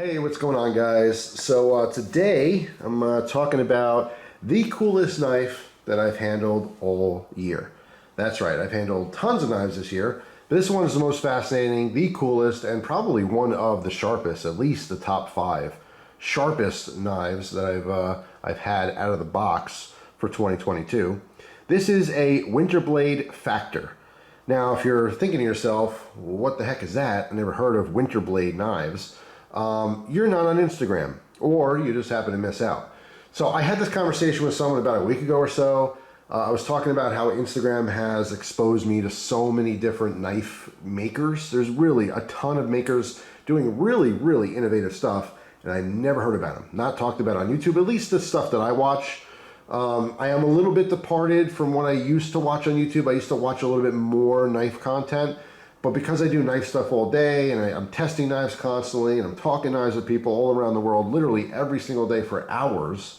Hey, what's going on, guys? So today I'm talking about the coolest knife that I've handled all year. That's right, I've handled tons of knives this year. This one is the most fascinating, the coolest, and probably one of the sharpest, at least the top 5 sharpest knives that I've had out of the box for 2022. This is a WINTERBLADE Factor. Now, if you're thinking to yourself, well, what the heck is that? I've never heard of WINTERBLADE knives. You're not on Instagram, or you just happen to miss out. So I had this conversation with someone about a week ago or so. I was talking about how Instagram has exposed me to so many different knife makers. There's really a ton of makers doing really innovative stuff, and I never heard about them. Not talked about on YouTube, at least the stuff that I watch. I am a little bit departed from what I used to watch on YouTube. I used to watch a little bit more knife content. But because I do knife stuff all day, and I'm testing knives constantly, and I'm talking knives with people all around the world, literally every single day for hours,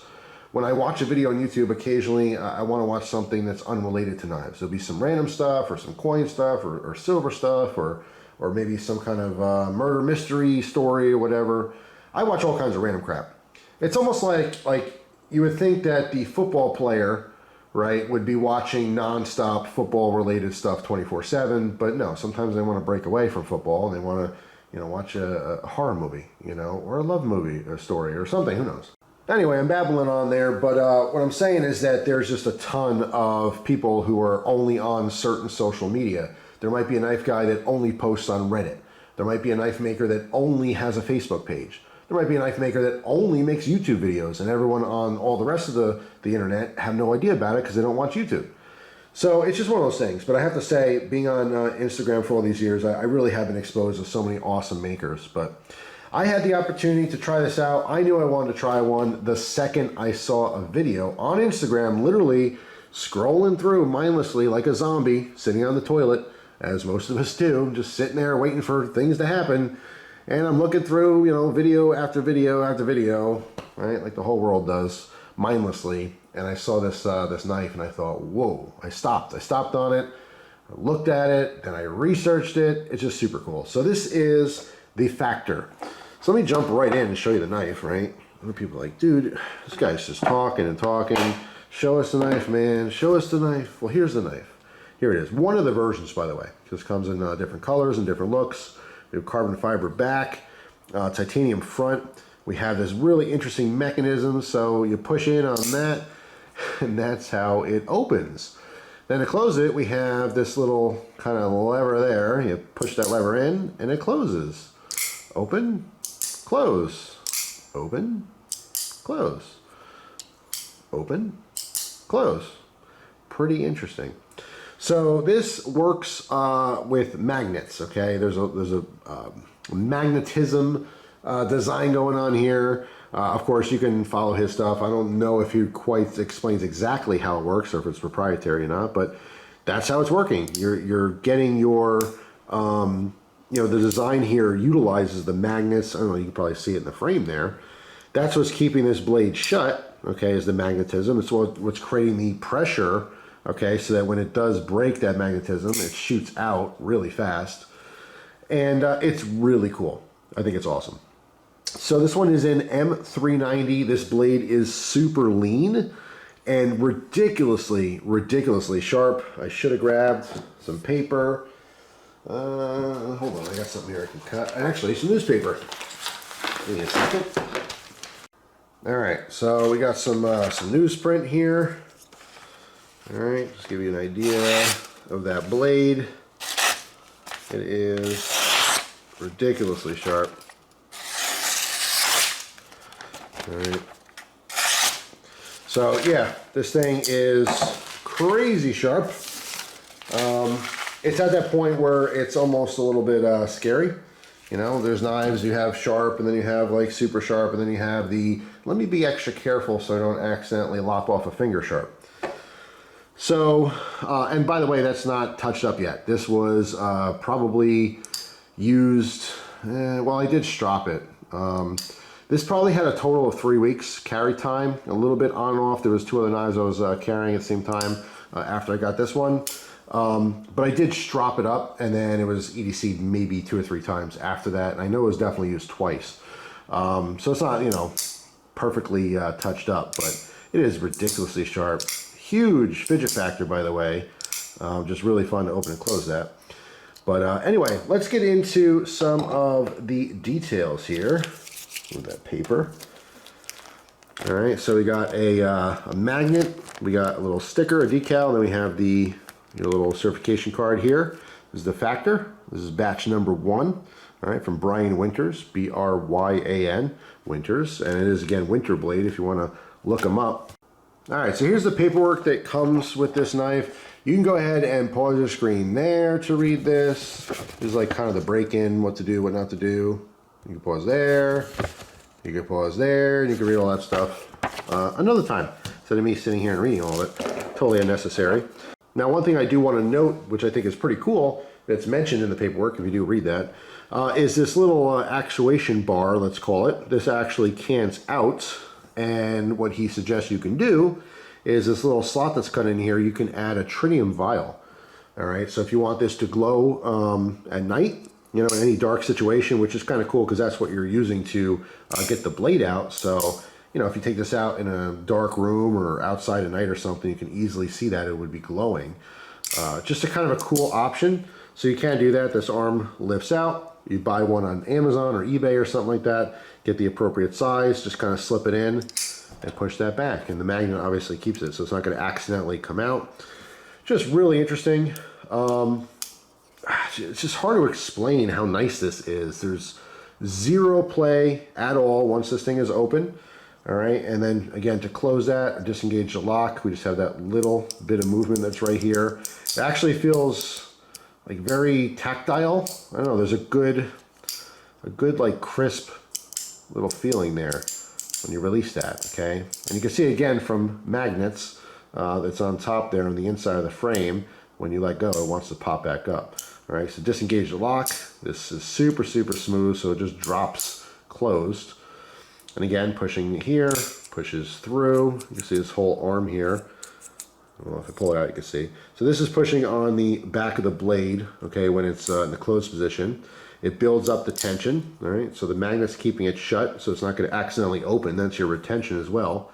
when I watch a video on YouTube, occasionally I want to watch something that's unrelated to knives. There'll be some random stuff, or some coin stuff, or silver stuff, or maybe some kind of murder mystery story or whatever. I watch all kinds of random crap. It's almost like you would think that the football player, right, would be watching non-stop football-related stuff 24/7, but no, sometimes they want to break away from football and they want to, watch a horror movie, or a love movie, a story, or something, who knows. Anyway, I'm babbling on there, but what I'm saying is that there's just a ton of people who are only on certain social media. There might be a knife guy that only posts on Reddit. There might be a knife maker that only has a Facebook page. There might be a knife maker that only makes YouTube videos, and everyone on all the rest of the internet have no idea about it because they don't watch YouTube. So it's just one of those things. But I have to say, being on Instagram for all these years, I really have been exposed to so many awesome makers. But I had the opportunity to try this out. I knew I wanted to try one the second I saw a video on Instagram, literally scrolling through mindlessly like a zombie, sitting on the toilet, as most of us do, just sitting there waiting for things to happen. And I'm looking through, video after video after video, right, like the whole world does, mindlessly. And I saw this this knife, and I thought, whoa! I stopped on it, I looked at it, then I researched it. It's just super cool. So this is the Factor. So let me jump right in and show you the knife, right? Other people are like, dude, this guy's just talking and talking. Show us the knife, man. Show us the knife. Well, here's the knife. Here it is. One of the versions, by the way. This comes in different colors and different looks. We have carbon fiber back, titanium front. We have this really interesting mechanism, so you push in on that, and that's how it opens. Then to close it, we have this little kind of lever there. You push that lever in, and it closes. Open, close, open, close, open, close. Pretty interesting. So this works with magnets, okay? There's a magnetism design going on here. Of course, you can follow his stuff. I don't know if he quite explains exactly how it works or if it's proprietary or not, but that's how it's working. You're getting your, the design here utilizes the magnets. I don't know, you can probably see it in the frame there. That's what's keeping this blade shut, okay, is the magnetism. It's what's creating the pressure, okay, so that when it does break that magnetism, it shoots out really fast. And it's really cool. I think it's awesome. So this one is in M390. This blade is super lean and ridiculously sharp. I should have grabbed some paper. Hold on, I got something here I can cut. Actually, some newspaper. Give me a second. All right, so we got some newsprint here. All right, just give you an idea of that blade. It is ridiculously sharp. All right. So yeah, this thing is crazy sharp. It's at that point where it's almost a little bit scary. There's knives you have sharp, and then you have like super sharp, and then you have the, let me be extra careful so I don't accidentally lop off a finger sharp. So, and by the way, that's not touched up yet. This was probably used, well, I did strop it. This probably had a total of 3 weeks carry time, a little bit on and off. There was 2 other knives I was carrying at the same time after I got this one. But I did strop it up, and then it was EDC'd maybe 2 or 3 times after that. And I know it was definitely used twice. So it's not, you know, perfectly touched up, but it is ridiculously sharp. Huge fidget factor, by the way. Just really fun to open and close that. But anyway, let's get into some of the details here with that paper. All right, so we got a magnet, we got a little sticker, a decal, and then we have the little certification card here. This is the factor. This is batch number 1, all right, from Brian Winters, B-R-Y-A-N, Winters, and it is, again, Winterblade if you want to look them up. All right, so here's the paperwork that comes with this knife. You can go ahead and pause your screen there to read this. This is like kind of the break-in, what to do, what not to do. You can pause there. You can pause there, and you can read all that stuff another time, instead of me sitting here and reading all of it. Totally unnecessary. Now, one thing I do want to note, which I think is pretty cool, that's mentioned in the paperwork, if you do read that, is this little actuation bar, let's call it. This actually cans out, and what he suggests you can do is this little slot that's cut in here, you can add a tritium vial. All right, so if you want this to glow at night, you know, in any dark situation, which is kind of cool because that's what you're using to get the blade out. So, you know, if you take this out in a dark room or outside at night or something, you can easily see that it would be glowing. Just a kind of a cool option. So you can do that. This arm lifts out. You buy one on Amazon or eBay or something like that. Get the appropriate size. Just kind of slip it in and push that back. And the magnet obviously keeps it, so it's not going to accidentally come out. Just really interesting. It's just hard to explain how nice this is. There's zero play at all once this thing is open. All right, and then again, to close that or disengage the lock, we just have that little bit of movement that's right here. It actually feels like very tactile. I don't know, there's a good like crisp little feeling there when you release that, okay? And you can see again from magnets that's on top there on the inside of the frame. When you let go, it wants to pop back up. All right, so disengage the lock. This is super, super smooth, so it just drops closed. And again, pushing here, pushes through. You can see this whole arm here. Well, if I pull it out, you can see. So this is pushing on the back of the blade, okay, when it's in the closed position. It builds up the tension, all right? So the magnet's keeping it shut, so it's not gonna accidentally open. That's your retention as well.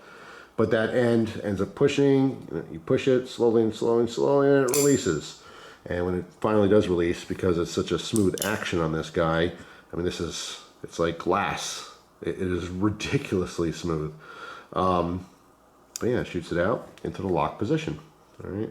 But that end ends up pushing. You push it slowly and slowly and slowly, and it releases. And when it finally does release, because it's such a smooth action on this guy, I mean, it's like glass. It is ridiculously smooth. But yeah, it shoots it out into the lock position. All right.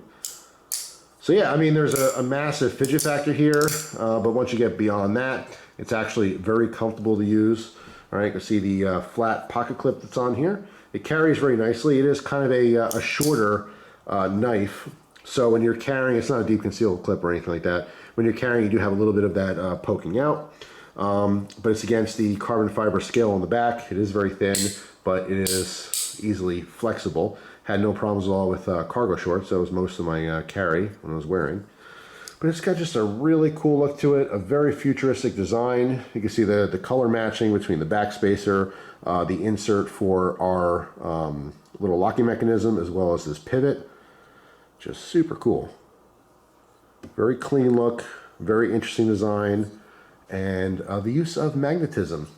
So yeah, I mean, there's a massive fidget factor here, but once you get beyond that, it's actually very comfortable to use. All right, you can see the flat pocket clip that's on here. It carries very nicely. It is kind of a shorter knife. So when you're carrying, it's not a deep concealed clip or anything like that. When you're carrying, you do have a little bit of that poking out. But it's against the carbon fiber scale on the back. It is very thin, but it is easily flexible. Had no problems at all with cargo shorts. That was most of my carry when I was wearing. But it's got just a really cool look to it, a very futuristic design. You can see the color matching between the back spacer, the insert for our little locking mechanism, as well as this pivot. Just super cool. Very clean look, very interesting design, and the use of magnetism,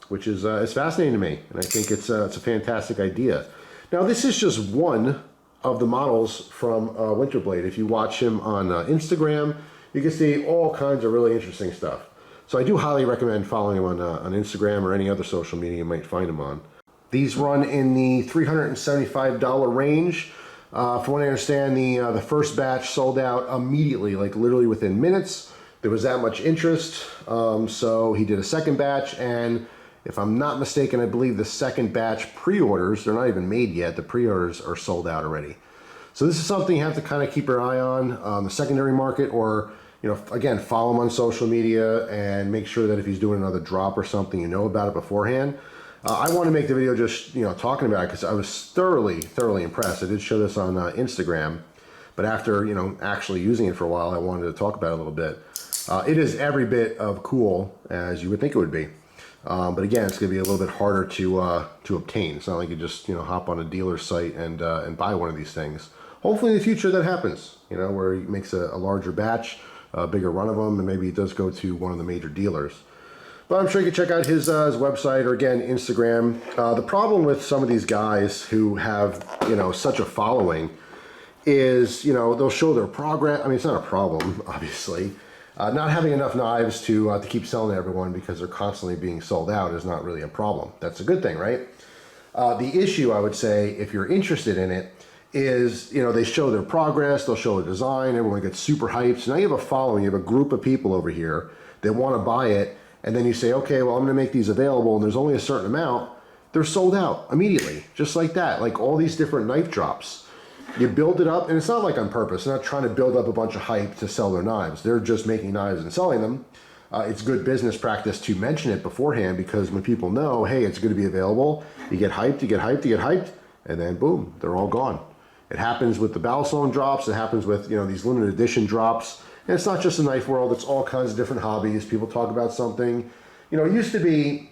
which is fascinating to me, and I think it's a fantastic idea. Now, this is just one of the models from WINTERBLADE. If you watch him on Instagram, you can see all kinds of really interesting stuff. So I do highly recommend following him on Instagram or any other social media you might find him on. These run in the $375 range. From what I understand, the first batch sold out immediately, like literally within minutes. There was that much interest, so he did a second batch, and if I'm not mistaken, I believe the second batch pre-orders, they're not even made yet, the pre-orders are sold out already. So this is something you have to kind of keep your eye on the secondary market, or, you know, again, follow him on social media and make sure that if he's doing another drop or something, you know about it beforehand. I want to make the video just, you know, talking about it because I was thoroughly impressed. I did show this on Instagram, but after, you know, actually using it for a while, I wanted to talk about it a little bit. It is every bit of cool as you would think it would be. But again, it's going to be a little bit harder to obtain. It's not like you just, you know, hop on a dealer's site and buy one of these things. Hopefully in the future that happens, you know, where he makes a larger batch, a bigger run of them, and maybe it does go to one of the major dealers. But I'm sure you can check out his website or, again, Instagram. The problem with some of these guys who have, you know, such a following is, you know, they'll show their progress. I mean, it's not a problem, obviously. Not having enough knives to keep selling to everyone because they're constantly being sold out is not really a problem. That's a good thing, right? The issue, I would say, if you're interested in it, is, you know, they show their progress, they'll show a design, everyone gets super hyped. So now you have a following, you have a group of people over here that want to buy it, and then you say, okay, well, I'm going to make these available, and there's only a certain amount. They're sold out immediately, just like that, like all these different knife drops. You build it up, and it's not like on purpose. They're not trying to build up a bunch of hype to sell their knives. They're just making knives and selling them. It's good business practice to mention it beforehand, because when people know, hey, it's going to be available, you get hyped, you get hyped, you get hyped, and then boom, they're all gone. It happens with the Balisongs drops. It happens with, you know, these limited edition drops. And it's not just the knife world. It's all kinds of different hobbies. People talk about something. You know, it used to be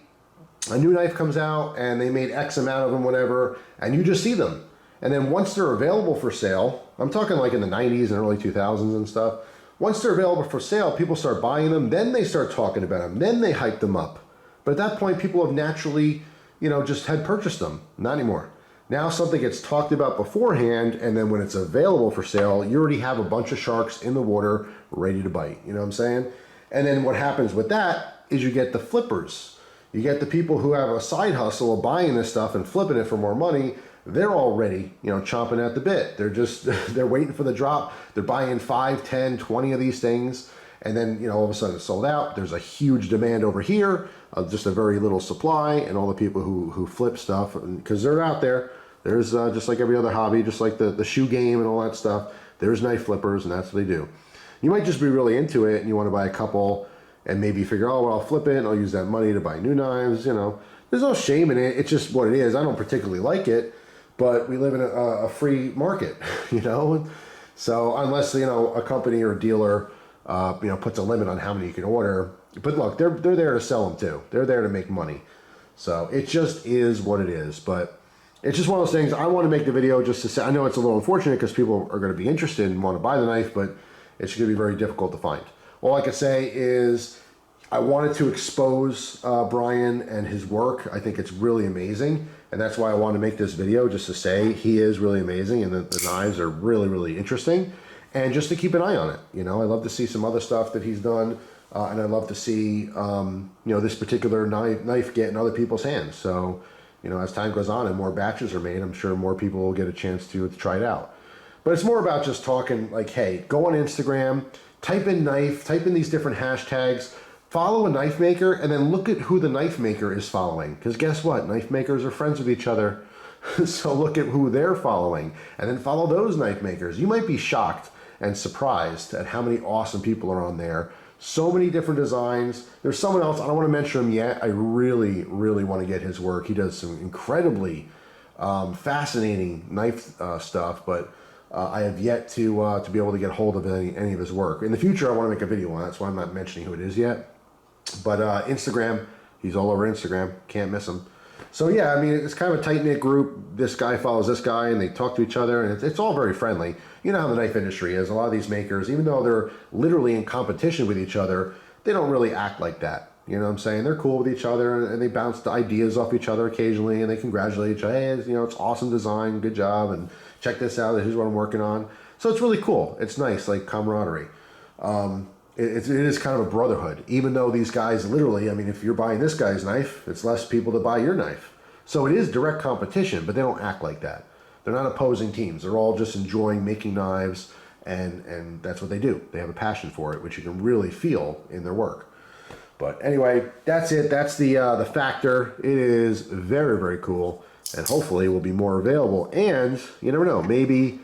a new knife comes out and they made X amount of them, whatever, and you just see them. And then once they're available for sale, I'm talking like in the 90s and early 2000s and stuff. Once they're available for sale, people start buying them. Then they start talking about them. Then they hype them up. But at that point, people have naturally, you know, just had purchased them. Not anymore. Now something gets talked about beforehand, and then when it's available for sale, you already have a bunch of sharks in the water ready to bite. You know what I'm saying? And then what happens with that is you get the flippers. You get the people who have a side hustle of buying this stuff and flipping it for more money. They're already, you know, chomping at the bit. They're just, they're waiting for the drop. They're buying 5, 10, 20 of these things. And then, you know, all of a sudden it's sold out. There's a huge demand over here, just a very little supply, and all the people who flip stuff, because they're out there. There's just like every other hobby, just like the shoe game and all that stuff, there's knife flippers, and that's what they do. You might just be really into it and you want to buy a couple and maybe figure, oh, well, I'll flip it and I'll use that money to buy new knives, you know. There's no shame in it. It's just what it is. I don't particularly like it, but we live in a free market, you know. So unless, you know, a company or a dealer, you know, puts a limit on how many you can order. But look, they're there to sell them too. They're there to make money. So it just is what it is. But it's just one of those things. I want to make the video just to say, I know it's a little unfortunate because people are going to be interested and want to buy the knife, but it's going to be very difficult to find. All I can say is I wanted to expose Brian and his work. I think it's really amazing, and that's why I want to make this video, just to say he is really amazing and the knives are really, really interesting, and just to keep an eye on it. You know, I love to see some other stuff that he's done, and I love to see, you know, this particular knife get in other people's hands. So, you know, as time goes on and more batches are made, I'm sure more people will get a chance to try it out. But it's more about just talking like, hey, go on Instagram, type in knife, type in these different hashtags, follow a knife maker, and then look at who the knife maker is following. Because guess what? Knife makers are friends with each other. So look at who they're following, and then follow those knife makers. You might be shocked and surprised at how many awesome people are on there. So many different designs. There's someone else, I don't want to mention him yet. I really, really want to get his work. He does some incredibly fascinating knife stuff, but I have yet to be able to get hold of any of his work. In the future, I want to make a video on it. That's why I'm not mentioning who it is yet. But Instagram, he's all over Instagram. Can't miss him. So yeah, I mean, it's kind of a tight-knit group. This guy follows this guy, and they talk to each other, and it's all very friendly. You know how the knife industry is. A lot of these makers, even though they're literally in competition with each other, they don't really act like that. You know what I'm saying? They're cool with each other, and they bounce the ideas off each other occasionally, and they congratulate each other. Hey, you know, it's awesome design, good job, and check this out, here's what I'm working on. So it's really cool. It's nice, like camaraderie. It is kind of a brotherhood, even though these guys literally, I mean, if you're buying this guy's knife, it's less people to buy your knife. So it is direct competition, but they don't act like that. They're not opposing teams. They're all just enjoying making knives, and that's what they do. They have a passion for it, which you can really feel in their work. But anyway, that's it. That's the factor. It is very, very cool, and hopefully will be more available. And you never know, maybe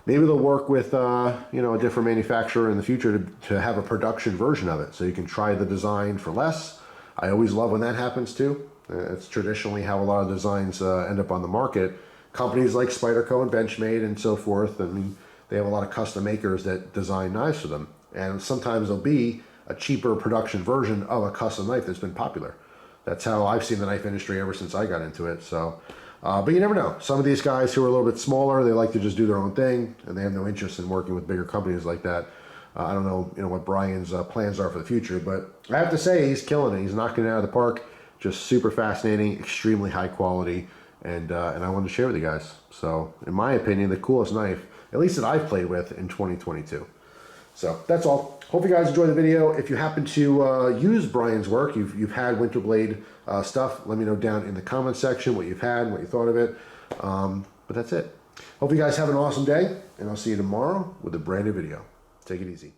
they'll work with you know, a different manufacturer in the future to have a production version of it, so you can try the design for less. I always love when that happens too. It's traditionally how a lot of designs end up on the market. Companies like Spyderco and Benchmade and so forth, I mean, they have a lot of custom makers that design knives for them. And sometimes there'll be a cheaper production version of a custom knife that's been popular. That's how I've seen the knife industry ever since I got into it. So, but you never know. Some of these guys who are a little bit smaller, they like to just do their own thing, and they have no interest in working with bigger companies like that. I don't know, what Brian's plans are for the future, but I have to say he's killing it. He's knocking it out of the park. Just super fascinating, extremely high quality, and I wanted to share with you guys. So, in my opinion, the coolest knife, at least that I've played with in 2022. So that's all. Hope you guys enjoyed the video. If you happen to use Brian's work, you've had WINTERBLADE stuff, let me know down in the comment section what you've had and what you thought of it. But that's it. Hope you guys have an awesome day, and I'll see you tomorrow with a brand new video. Take it easy.